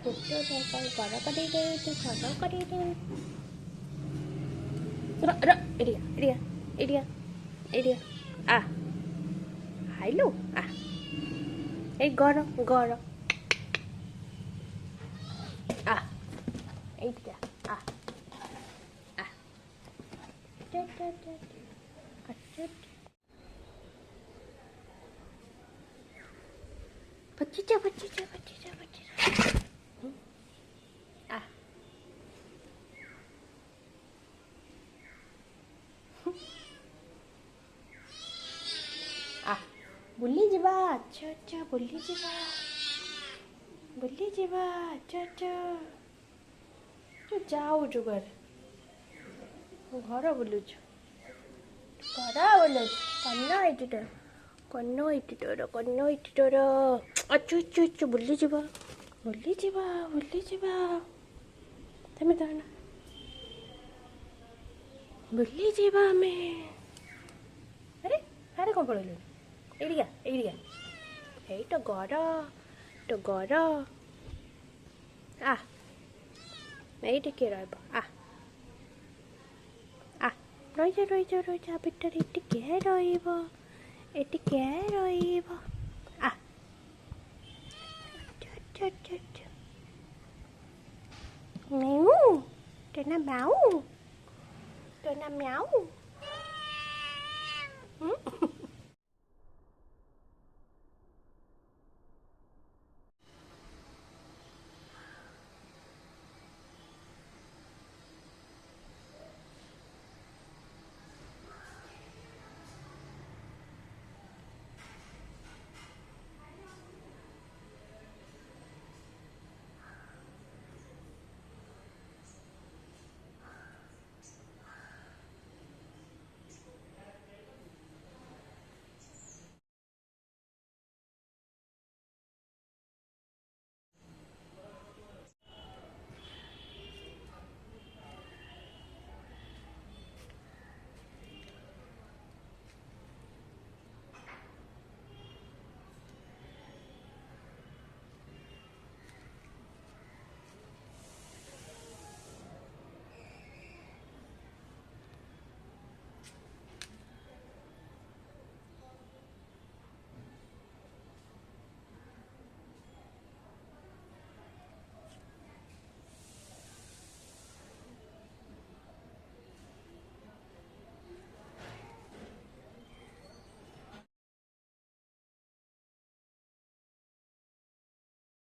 കുട്ടിയോട് കടകടയില് കടകടയില് ഇടിയ ഇടിയ ഇടിയ ഇടിയ ആ ഹലോ ആ এই গরম গরম আ এইটা আ আ Bachita, bachita, bachita, bachita. Ah. Ah. ବୁଲି ଯିବା ଆଚ୍ଛା ଆଚ୍ଛା ବୁଲି ଯିବା ଆଚ୍ଛା ଆଚ୍ଛା ତୁ ଯାଉଛୁ କୁଆଡ଼େ ଘର ବୁଲୁଛୁ କନ ଏଇଠି ତୋର ଆଚ୍ଛା ଆଚ୍ଛା ଆଚ୍ଛା ବୁଲି ଯିବା ତମେ ତାହେଲେ ବୁଲି ଯିବା ଆମେ ଆରେ ଆରେ କ'ଣ ପଳେଇଲୁଣି ଏଇଠିକା ଏଇଟା ଗର ଆ ଏଇ ଟିକେ ରହିବ ଆ ରହିଯା ଭିତରେ ଟିକେ ରହିବ ଆ ମ୍ୟାଉ ତୋ ନା ମ୍ୟାଉ